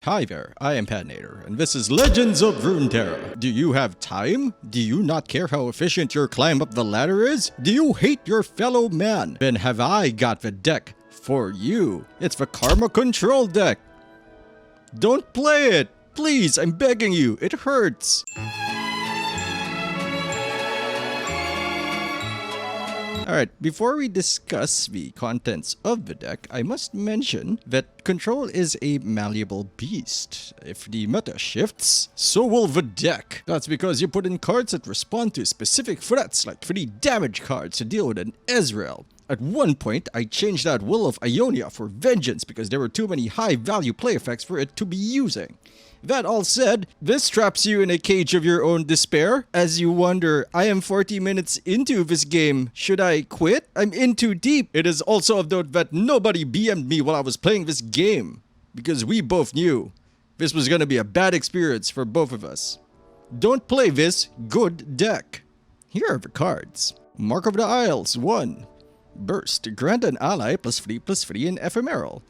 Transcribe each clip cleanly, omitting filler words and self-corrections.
Hi there, I am Patinator, and this is Legends of Runeterra. Do you have time? Do you not care how efficient your climb up the ladder is? Do you hate your fellow man? Then have I got the deck for you. It's the Karma Control deck. Don't play it! Please, I'm begging you, it hurts. Alright, before we discuss the contents of the deck, I must mention that Control is a malleable beast. If the meta shifts, so will the deck. That's because you put in cards that respond to specific threats, like 3 damage cards to deal with an Ezreal. At one point, I changed out Will of Ionia for Vengeance because there were too many high-value play effects for it to be using. That all said, this traps you in a cage of your own despair. As you wonder, I am 40 minutes into this game. Should I quit? I'm in too deep. It is also of note that nobody BM'd me while I was playing this game, because we both knew this was going to be a bad experience for both of us. Don't play this good deck. Here are the cards. Mark of the Isles, 1. Burst. Grant an ally +3/+3 in Ephemeral.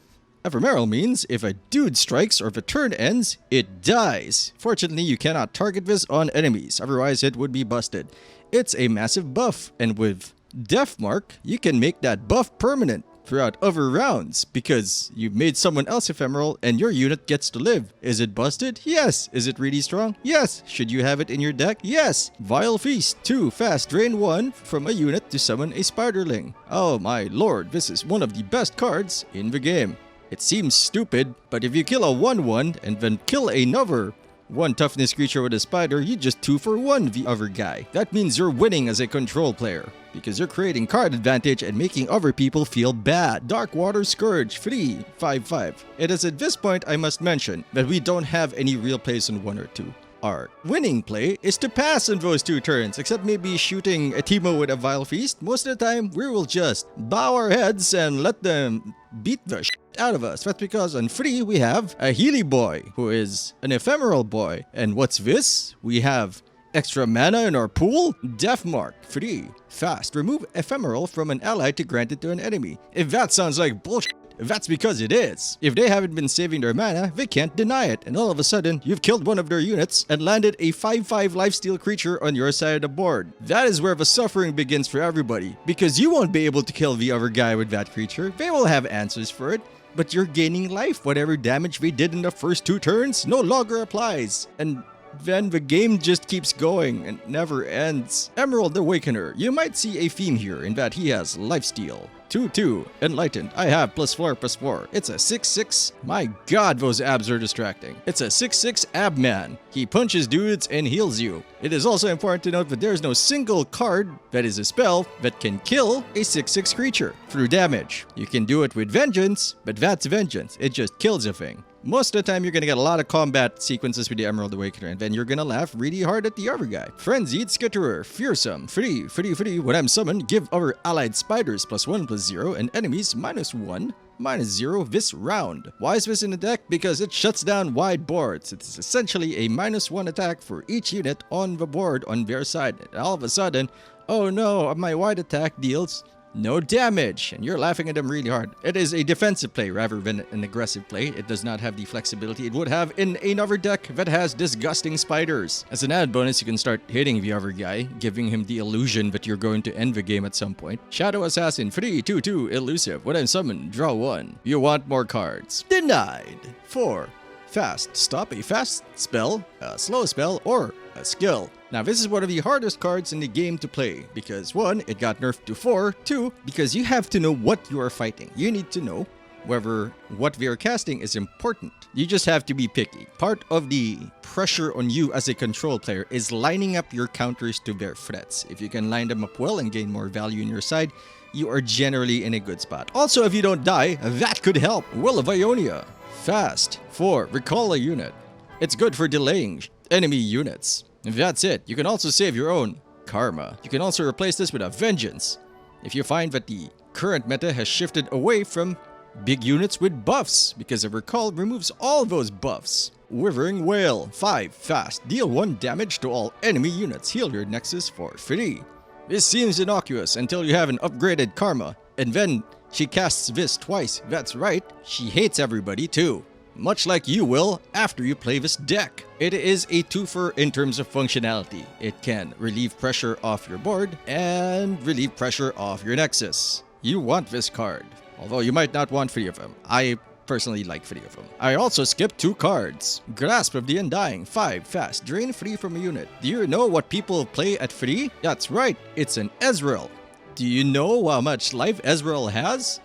Ephemeral means if a dude strikes or the turn ends, it dies. Fortunately, you cannot target this on enemies, otherwise it would be busted. It's a massive buff, and with Death Mark, you can make that buff permanent throughout other rounds because you've made someone else ephemeral and your unit gets to live. Is it busted? Yes. Is it really strong? Yes. Should you have it in your deck? Yes. Vile Feast. 2. Fast. Drain 1 from a unit to summon a Spiderling. Oh my lord, this is one of the best cards in the game. It seems stupid, but if you kill a 1/1 and then kill another 1 toughness creature with a spider, you just 2 for 1 the other guy. That means you're winning as a control player, because you're creating card advantage and making other people feel bad. Darkwater Scourge, 3, 5/5. It is at this point I must mention that we don't have any real plays on 1 or 2. Our winning play is to pass in those 2 turns, except maybe shooting a Teemo with a Vile Feast. Most of the time, we will just bow our heads and let them beat the shit out of us. That's because on 3, we have a Healy Boy, who is an Ephemeral Boy. And what's this? We have extra mana in our pool? Death Mark, 3. Fast. Remove Ephemeral from an ally to grant it to an enemy. If that sounds like bullshit, that's because it is. If they haven't been saving their mana, they can't deny it, and all of a sudden, you've killed one of their units and landed a 5/5 lifesteal creature on your side of the board. That is where the suffering begins for everybody, because you won't be able to kill the other guy with that creature. They will have answers for it, but you're gaining life. Whatever damage they did in the first 2 turns no longer applies. And then the game just keeps going and never ends. Emerald Awakener. You might see a theme here in that he has lifesteal. 2/2. Enlightened. I have +4/+4. It's a 6/6. My god, those abs are distracting. It's a 6/6 ab man. He punches dudes and heals you. It is also important to note that there is no single card that is a spell that can kill a 6/6 creature through damage. You can do it with Vengeance, but that's Vengeance. It just kills a thing. Most of the time, you're gonna get a lot of combat sequences with the Emerald Awakener, and then you're gonna laugh really hard at the other guy. Frenzied Skitterer, Fearsome, 3. When I'm summoned, give other allied spiders +1/+0 and enemies -1/-0 this round. Why is this in the deck? Because it shuts down wide boards. It is essentially a -1 attack for each unit on the board on their side. And all of a sudden, oh no, my wide attack deals no damage, and you're laughing at them really hard. It is a defensive play rather than an aggressive play. It does not have the flexibility it would have in another deck that has disgusting spiders. As an added bonus, you can start hitting the other guy, giving him the illusion that you're going to end the game at some point. Shadow Assassin, 3/2/2, elusive. When I'm summoned, draw 1. You want more cards. Denied. 4. Fast. Stop a fast spell, a slow spell, or a skill. Now this is one of the hardest cards in the game to play because 1, it got nerfed to 4, 2, because you have to know what you are fighting. You need to know whether what they are casting is important. You just have to be picky. Part of the pressure on you as a control player is lining up your counters to their threats. If you can line them up well and gain more value in your side, you are generally in a good spot. Also, if you don't die, that could help. Will of Ionia. Fast. 4. Recall a unit. It's good for delaying enemy units. That's it. You can also save your own karma. You can also replace this with a Vengeance if you find that the current meta has shifted away from big units with buffs, because a recall removes all those buffs. Withering WAIL, 5. Fast. Deal 1 damage to all enemy units. Heal your Nexus for 3. This seems innocuous until you have an upgraded karma, and then she casts this twice. That's right, she hates everybody too. much like you will after you play this deck. It is a twofer in terms of functionality. It can relieve pressure off your board and relieve pressure off your Nexus. You want this card, although you might not want 3 of them. I personally like 3 of them. I also skipped 2 cards. Grasp of the Undying, 5 fast, drain 3 from a unit. Do you know what people play at 3? That's right, it's an Ezreal. Do you know how much life Ezreal has?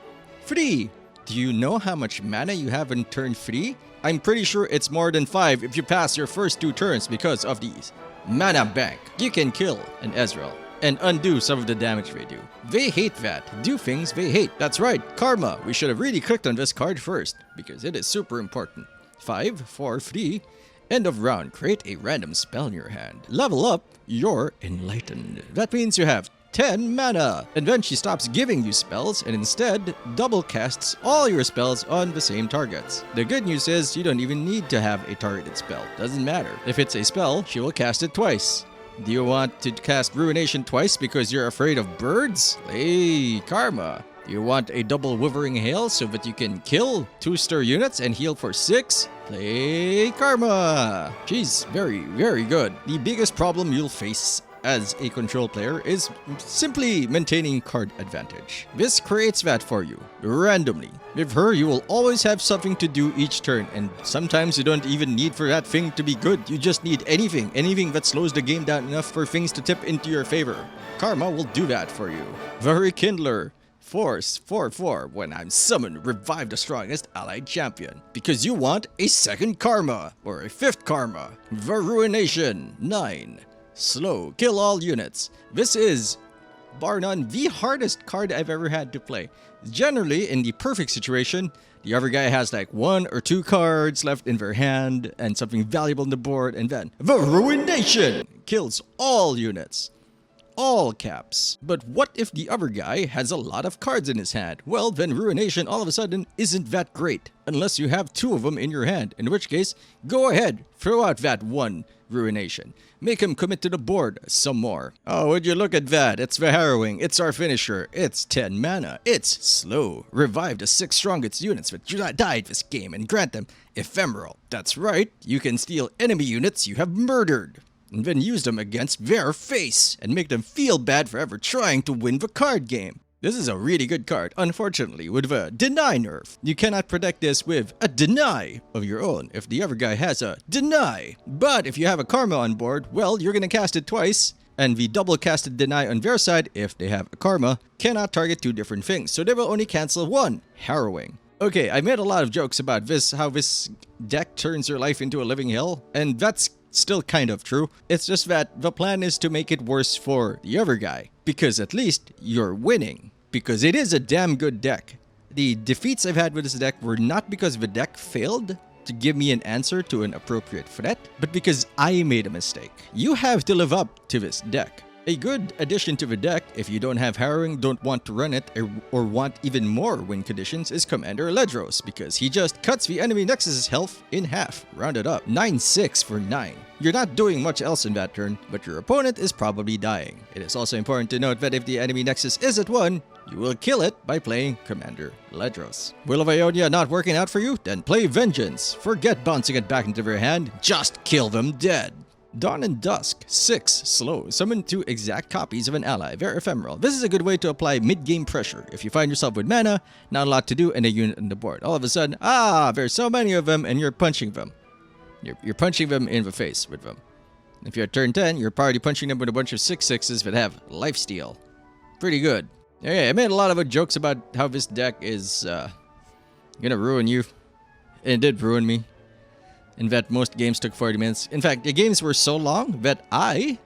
3. Do you know how much mana you have in turn 3? I'm pretty sure it's more than 5 if you pass your first 2 turns because of these. Mana Bank. You can kill an Ezreal and undo some of the damage they do. They hate that. Do things they hate. That's right, Karma. We should have really clicked on this card first because it is super important. 5, 4, 3. End of round. Create a random spell in your hand. Level up. You're enlightened. That means you have 10 mana. And then she stops giving you spells and instead double casts all your spells on the same targets. The good news is you don't even need to have a targeted spell. Doesn't matter. If it's a spell, she will cast it twice. Do you want to cast Ruination twice because you're afraid of birds? Hey, Karma. Do you want a double Withering Hail so that you can kill 2 stir units and heal for 6? Play Karma. She's very, very good. The biggest problem you'll face as a control player is simply maintaining card advantage. This creates that for you, randomly. With her, you will always have something to do each turn, and sometimes you don't even need for that thing to be good. You just need anything that slows the game down enough for things to tip into your favor. Karma will do that for you. Very Kindler. Force 4/4 when I'm summoned, revive the strongest allied champion. Because you want a second Karma, or a 5th Karma. The Ruination 9. Slow, kill all units. This is, bar none, the hardest card I've ever had to play. Generally, in the perfect situation, the other guy has like 1 or 2 cards left in their hand and something valuable on the board, and then the Ruination kills all units. All caps. But what if the other guy has a lot of cards in his hand? Well, then Ruination all of a sudden isn't that great, unless you have 2 of them in your hand, in which case, go ahead, throw out that 1 Ruination. Make him commit to the board some more. Oh, would you look at that? It's the Harrowing. It's our finisher. It's 10 mana. It's slow. Revive the 6 strongest units that died this game and grant them ephemeral. That's right. You can steal enemy units you have murdered and then use them against their face and make them feel bad for ever trying to win the card game. This is a really good card. Unfortunately, with the Deny nerf, you cannot protect this with a Deny of your own if the other guy has a Deny. But if you have a Karma on board, well, you're going to cast it twice, and the double casted Deny on their side, if they have a Karma, cannot target 2 different things, so they will only cancel 1, Harrowing. Okay, I made a lot of jokes about this, how this deck turns your life into a living hell, and that's still kind of true. It's just that the plan is to make it worse for the other guy, because at least you're winning. Because it is a damn good deck. The defeats I've had with this deck were not because the deck failed to give me an answer to an appropriate threat, but because I made a mistake. You have to live up to this deck. A good addition to the deck, if you don't have Harrowing, don't want to run it, or want even more win conditions, is Commander Ledros, because he just cuts the enemy Nexus's health in half, rounded up. 9-6 for 9. You're not doing much else in that turn, but your opponent is probably dying. It is also important to note that if the enemy Nexus is at 1, you will kill it by playing Commander Ledros. Will of Ionia not working out for you? Then play Vengeance. Forget bouncing it back into their hand, just kill them dead. Dawn and Dusk, 6, slow. Summon 2 exact copies of an ally, very ephemeral. This is a good way to apply mid-game pressure. If you find yourself with mana, not a lot to do, and a unit on the board. All of a sudden, there's so many of them, and you're punching them. You're punching them in the face with them. If you're at turn 10, you're probably punching them with a bunch of 6/6s that have lifesteal. Pretty good. Okay, I made a lot of jokes about how this deck is gonna ruin you. And it did ruin me. In that most games took 40 minutes. In fact, the games were so long that I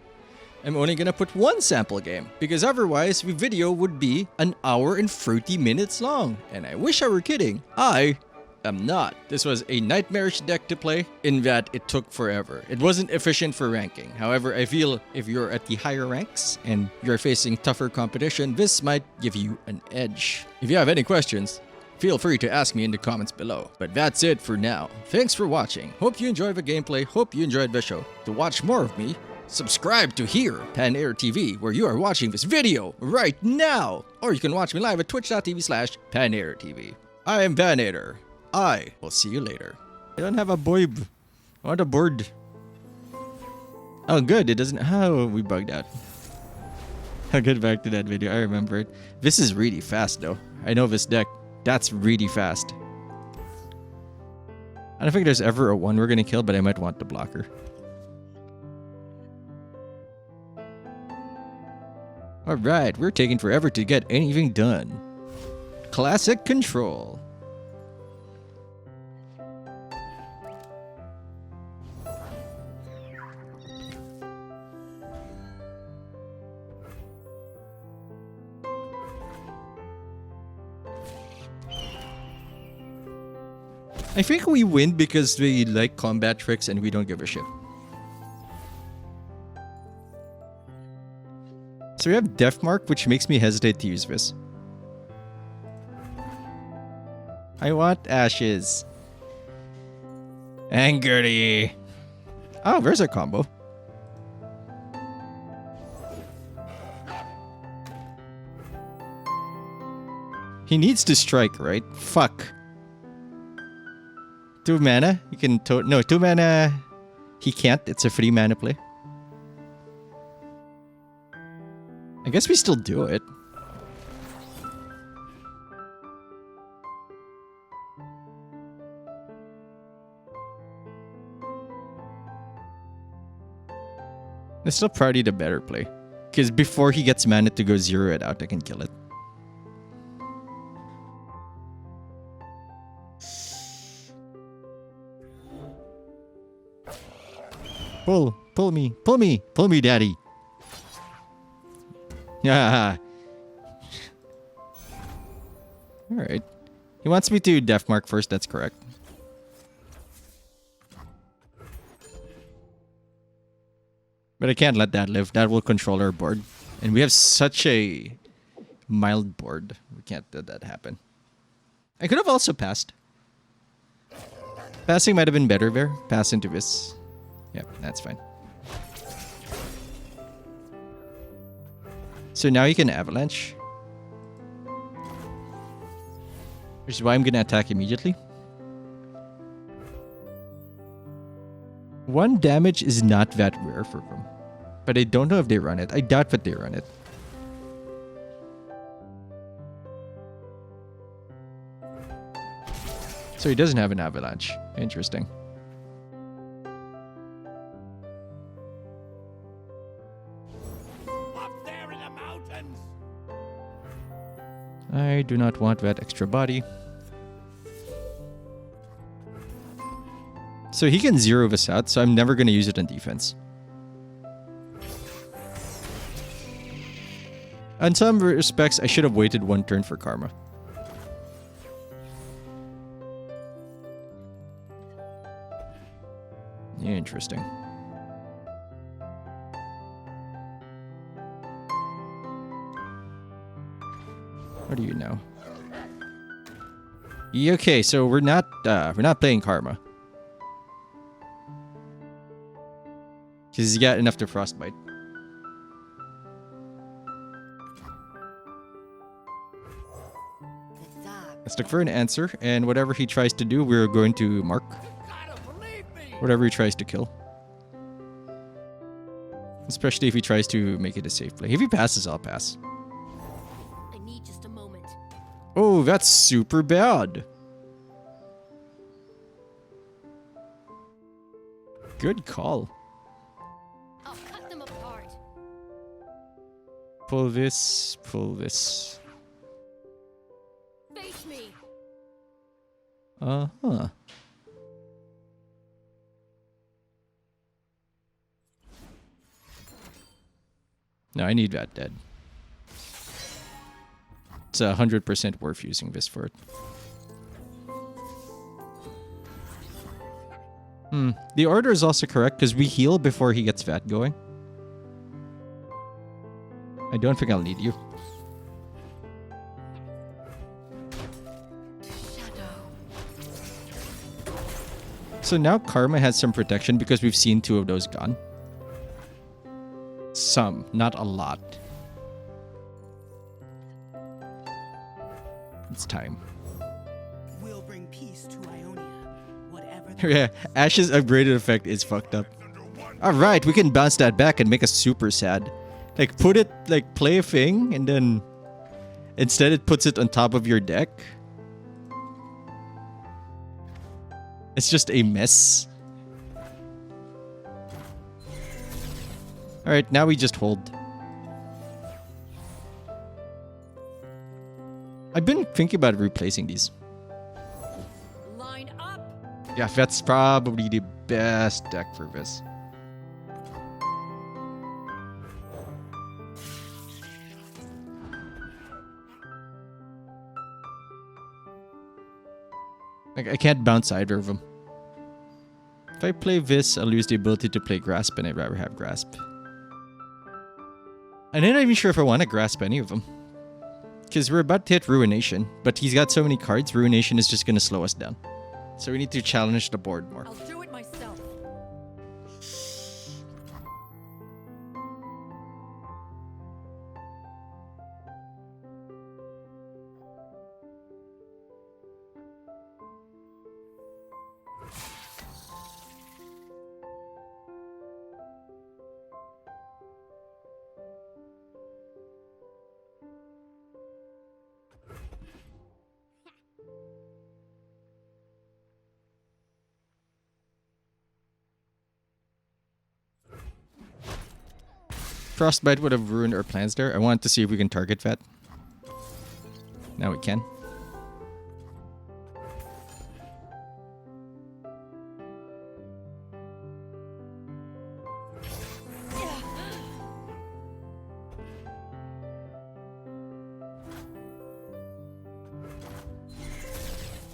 am only gonna put 1 sample game. Because otherwise, the video would be 1 hour and 30 minutes long. And I wish I were kidding. I am not. This was a nightmarish deck to play in that it took forever. It wasn't efficient for ranking. However, I feel if you're at the higher ranks and you're facing tougher competition, this might give you an edge. If you have any questions, feel free to ask me in the comments below. But that's it for now. Thanks for watching. Hope you enjoyed the gameplay. Hope you enjoyed the show. To watch more of me, subscribe to here, Patinator TV, where you are watching this video right now. Or you can watch me live at twitch.tv/PatinatorTV. I am Patinator. I will see you later. I don't have a boib. I want a board. Oh, good. It doesn't. Oh, we bugged out. I'll get back to that video. I remember it. This is really fast, though. I know this deck. That's really fast. I don't think there's ever a one we're gonna kill, but I might want the blocker. Alright, we're taking forever to get anything done. Classic control. I think we win because they like combat tricks and we don't give a shit. So we have Death Mark, which makes me hesitate to use this. I want ashes. Angry. Oh, there's a combo. He needs to strike, right? Fuck. 2 mana? You can no, 2 mana. He can't. It's a 3 mana play. I guess we still do it. It's still probably the better play. Because before he gets mana to go 0 it out, I can kill it. Pull me, daddy. Yeah. Alright. He wants me to Death Mark first, that's correct. But I can't let that live. That will control our board. And we have such a mild board. We can't let that happen. I could have also passed. Passing might have been better there. Pass into this. Yeah, that's fine. So now you can Avalanche. Which is why I'm gonna attack immediately. 1 damage is not that rare for them. But I don't know if they run it. I doubt that they run it. So he doesn't have an Avalanche. Interesting. I do not want that extra body. So he can 0 this out, so I'm never going to use it on defense. In some respects, I should have waited 1 turn for Karma. Interesting. What do you know? Okay, so we're not playing Karma. Because he's got enough to Frostbite. Let's look for an answer, and whatever he tries to do, we're going to mark. Whatever he tries to kill. Especially if he tries to make it a safe play. If he passes, I'll pass. I need just a moment. Oh, that's super bad. Good call. I'll cut them apart. Pull this, pull this. Face me. Uh-huh. No, I need that dead. It's 100% worth using this for it. The order is also correct because we heal before he gets that going. I don't think I'll need you. So now Karma has some protection because we've seen 2 of those gone. Some, not a lot. It's time. We'll bring peace to Ionia whatever. Yeah, Ash's upgraded effect is fucked up. Alright, we can bounce that back and make us super sad. Like, put it, like, play a thing, and then instead it puts it on top of your deck. It's just a mess. Alright, now we just hold. I've been thinking about replacing these. Line up. Yeah, that's probably the best deck for this. Like, I can't bounce either of them. If I play this, I'll lose the ability to play Grasp, and I'd rather have Grasp. I'm not even sure if I want to Grasp any of them. Because we're about to hit Ruination, but he's got so many cards, Ruination is just going to slow us down. So we need to challenge the board more. I'll do it myself. Frostbite would have ruined our plans there. I wanted to see if we can target that. Now we can.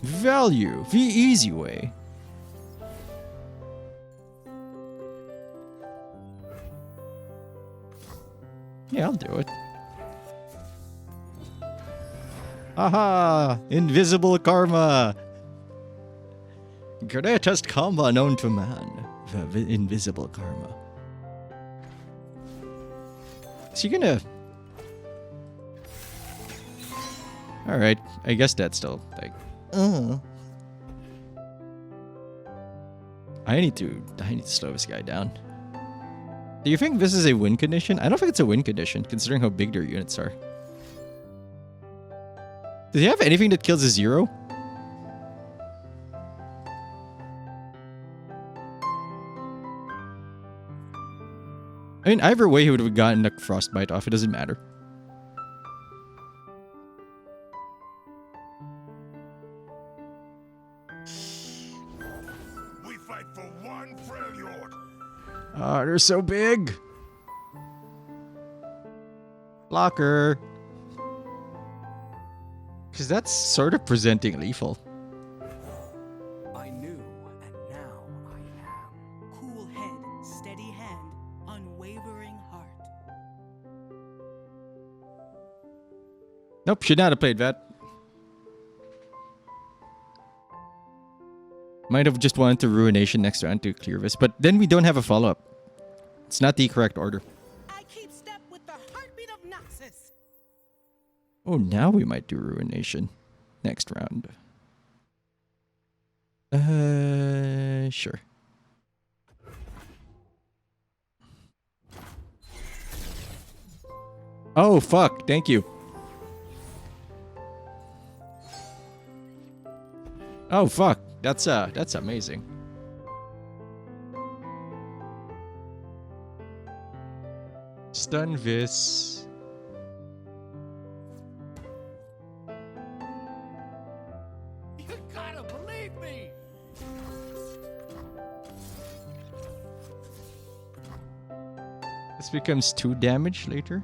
Value, the easy way. Yeah, I'll do it. Aha! Invisible karma! Greatest karma known to man. The invisible karma. Is he gonna... Alright, I guess that's still, like... I need to slow this guy down. Do you think this is a win condition? I don't think it's a win condition, considering how big their units are. Does he have anything that kills a 0? I mean, either way he would have gotten the Frostbite off. It doesn't matter. We fight for one Freljord. Ah, they're so big. Blocker. Because that's sort of presenting lethal. I knew, and now I am. Cool head, steady hand, unwavering heart. Nope, should not have played that. Might have just wanted to Ruination next round to clear this, but then we don't have a follow-up. It's not the correct order. I keep step with the heartbeat of Noxus. Oh, now we might do Ruination next round. Sure. Oh, fuck. Thank you. Oh, fuck. That's amazing. Stun this. You gotta believe me. This becomes 2 damage later.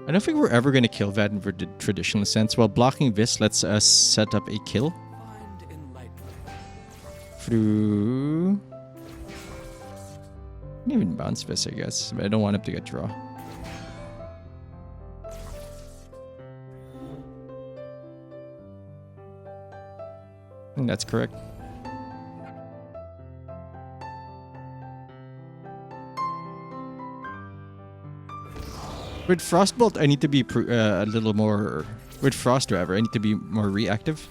I don't think we're ever going to kill that in the traditional sense. While blocking this lets us set up a kill. Find enlightenment. Through... I can even bounce this, I guess. But I don't want him to get draw. I think that's correct. With Frostbolt, I need to be a little more... With Frost, rather, I need to be more reactive.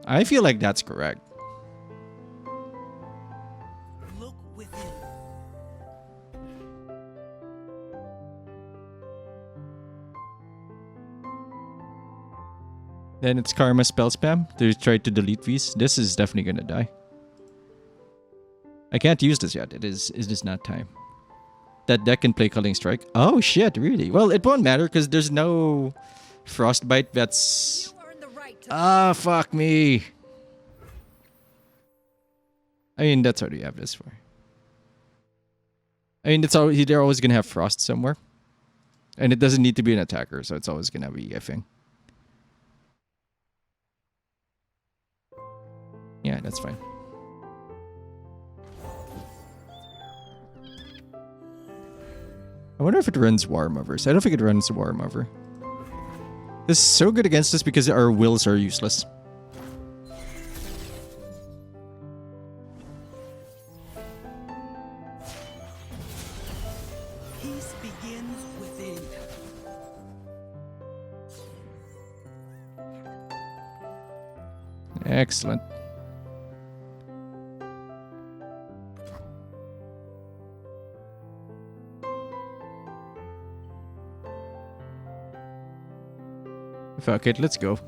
I feel like that's correct. Look within. Then it's Karma spell spam to try to delete these. This is definitely gonna die. I can't use this yet. It is just not time. That deck can play Culling Strike. Oh shit, really? Well, it won't matter because there's no Frostbite that's... You earned the right to Ah, fuck me. I mean, that's what we have this for. I mean, it's always, they're always gonna have Frost somewhere. And it doesn't need to be an attacker, so it's always gonna be effing. Yeah, that's fine. I wonder if it runs Warmovers. I don't think it runs Warmover. This is so good against us because our wills are useless. Peace begins within. Excellent. Fuck it, let's go.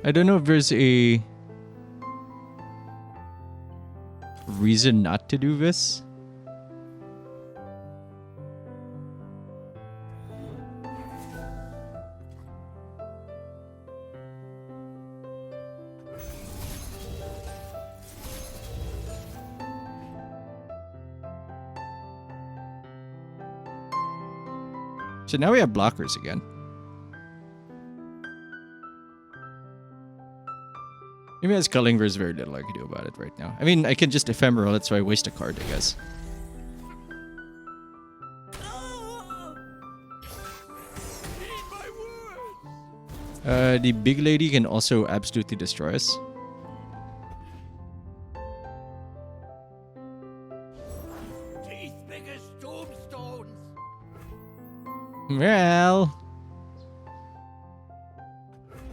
I don't know if there's a reason not to do this. So now we have blockers again. Maybe as Culling, there's very little I can do about it right now. I mean, I can just ephemeral, that's why I waste a card, I guess. The big lady can also absolutely destroy us. Teeth big as tombstones. Well...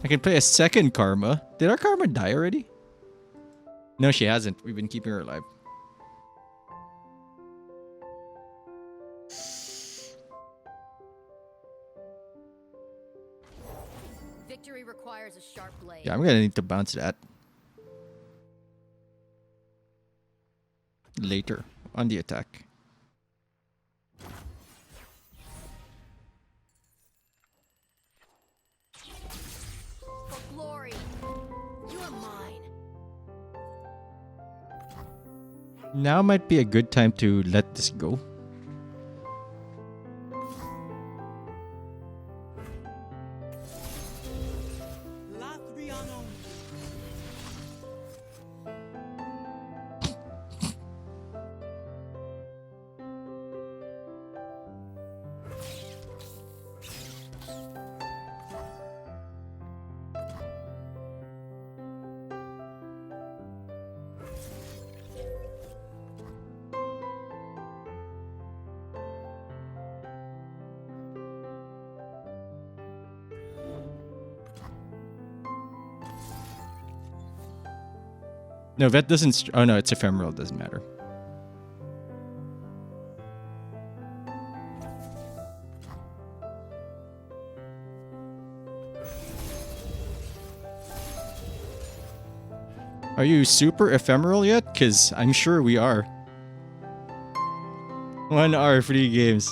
I can play a second Karma. Did our Karma die already? No, she hasn't. We've been keeping her alive. Victory requires a sharp blade. Yeah, I'm gonna need to bounce that. Later, on the attack. For glory, you are mine. Now might be a good time to let this go. No, that doesn't... Oh no, it's ephemeral, doesn't matter. Are you super ephemeral yet? Because I'm sure we are. 1 hour, 3 games.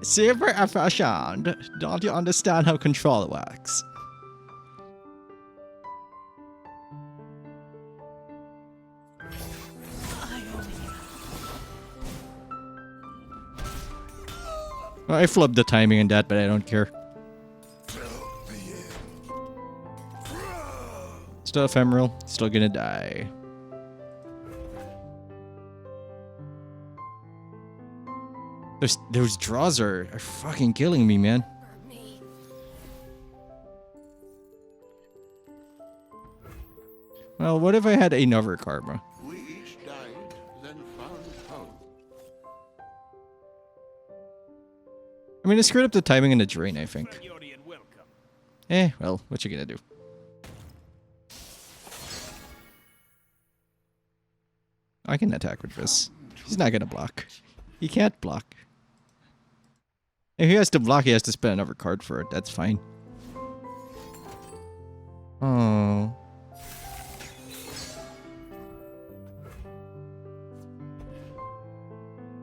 Super efficient. Don't you understand how control works? Well, I flubbed the timing on that, but I don't care. Still ephemeral, still gonna die. Those draws are fucking killing me, man. For me. Well, what if I had another karma? We each died, then found home. I mean, I screwed up the timing and the drain, I think. Ionian welcome. Well, what you gonna do? I can attack with this. He's not gonna block. He can't block. If he has to block, he has to spend another card for it. That's fine. Oh.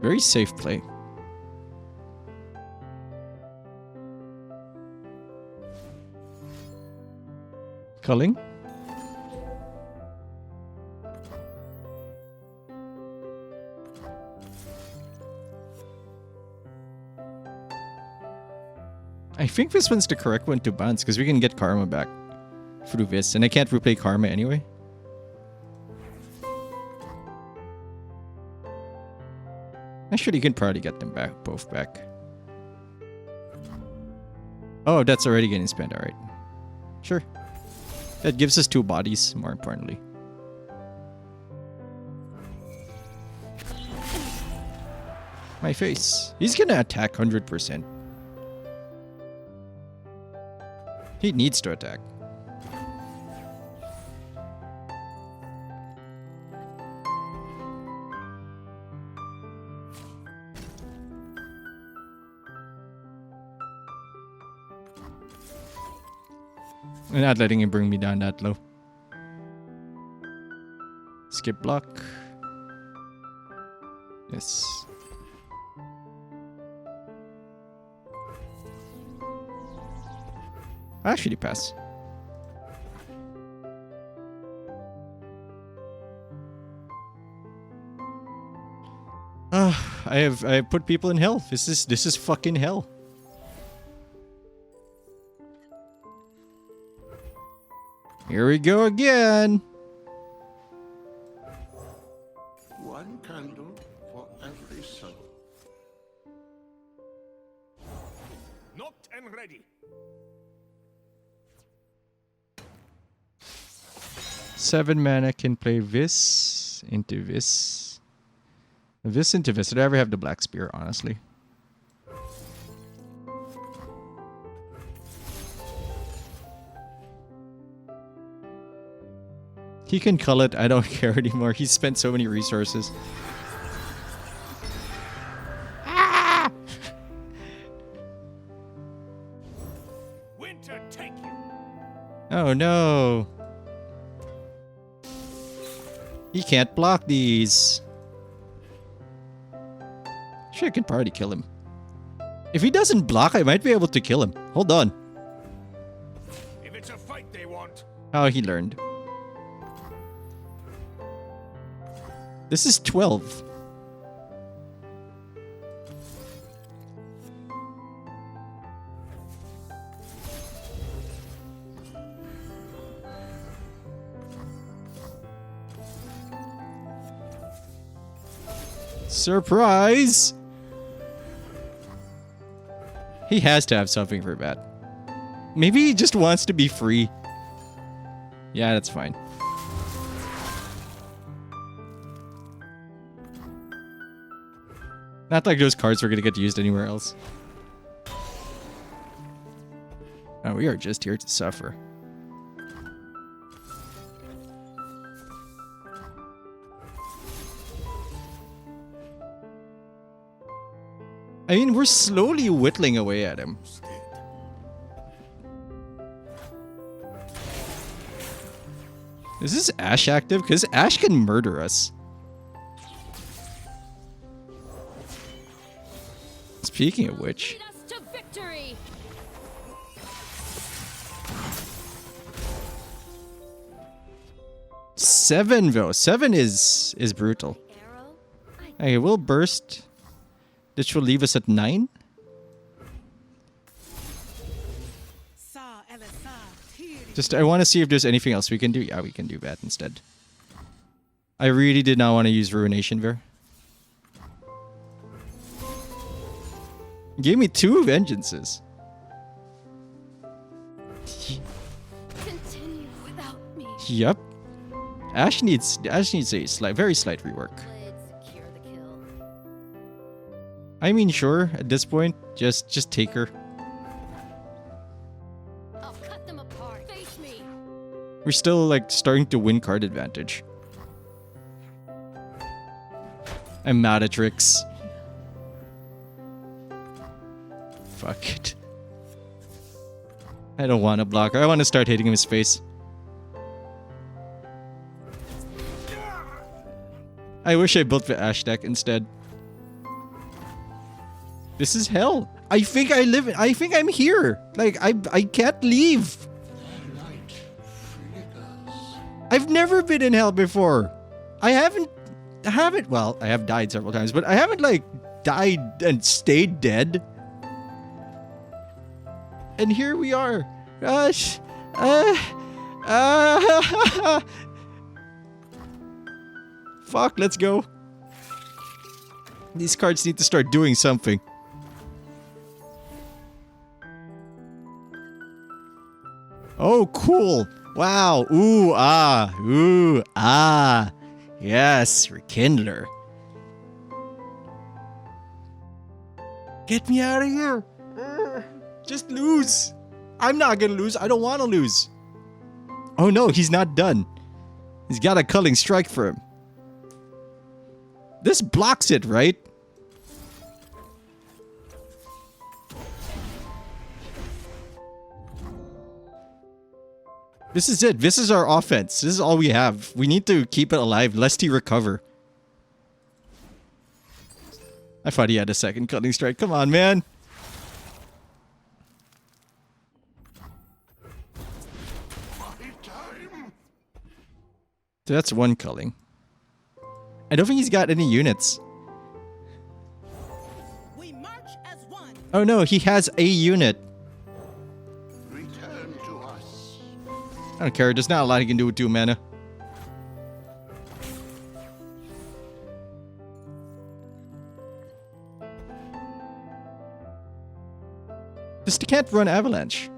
Very safe play. Culling? I think this one's the correct one to bounce because we can get karma back through this, and I can't replay karma anyway. Actually, you can probably get them back, both back. Oh, that's already getting spent. All right, sure. That gives us 2 bodies. More importantly, my face. He's gonna attack 100%. He needs to attack. I'm not letting him bring me down that low. Skip block. Yes. Actually pass. I have put people in hell. This is fucking hell. Here we go again. One candle for every soul. Knocked and ready. 7 mana can play this into this. This into this. I'd rather have the Black Spear, honestly. He can cull it. I don't care anymore. He's spent so many resources. Ah! Winter, take you. Oh no. He can't block these. Sure, I can probably kill him. If he doesn't block, I might be able to kill him. Hold on. If it's a fight they want. Oh, he learned. This is 12. Surprise! He has to have something for that. Maybe he just wants to be free. Yeah, that's fine. Not like those cards are gonna get used anywhere else. Oh, we are just here to suffer. I mean, we're slowly whittling away at him. Is this Ash active? Because Ash can murder us. Speaking of which... Lead us to victory. Seven, though. 7 is brutal. Arrow? Okay, we'll burst. This will leave us at 9. Just, I want to see if there's anything else we can do. Yeah, we can do that instead. I really did not want to use Ruination there. Gave me 2 vengeances. Continue without me. Yep. Ash needs a very slight rework. Blades secure the kill. I mean, sure, at this point, just take her. I'll cut them apart. Face me. We're still like starting to win card advantage. I'm mad at Trix. Fuck it. I don't want to block her. I want to start hitting him in his face. I wish I built the Ash deck instead. This is hell. I think I'm here. Like I can't leave. I've never been in hell before. I haven't well, I have died several times, but I haven't like died and stayed dead. And here we are. Fuck, let's go. These cards need to start doing something. Oh, cool. Wow. Ooh, ah. Ooh, ah. Yes, Rekindler. Get me out of here. Just lose. I'm not gonna lose. I don't want to lose. Oh no, he's not done. He's got a culling strike for him. This blocks it, right? This is it. This is our offense. This is all we have. We need to keep it alive lest he recover. I thought he had a second cutting strike. Come on, man. So that's one culling. I don't think he's got any units. We march as one. Oh no, he has a unit. Return to us. I don't care. There's not a lot he can do with 2 mana. Just can't run Avalanche.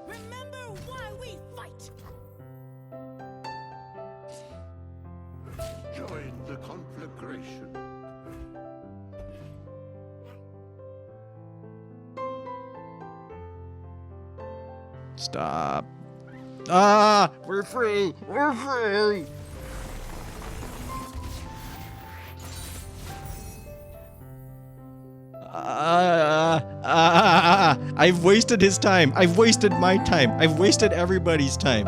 Remember why we fight. Join the conflagration. Stop. Ah, we're free. We're free. I've wasted his time. I've wasted my time. I've wasted everybody's time.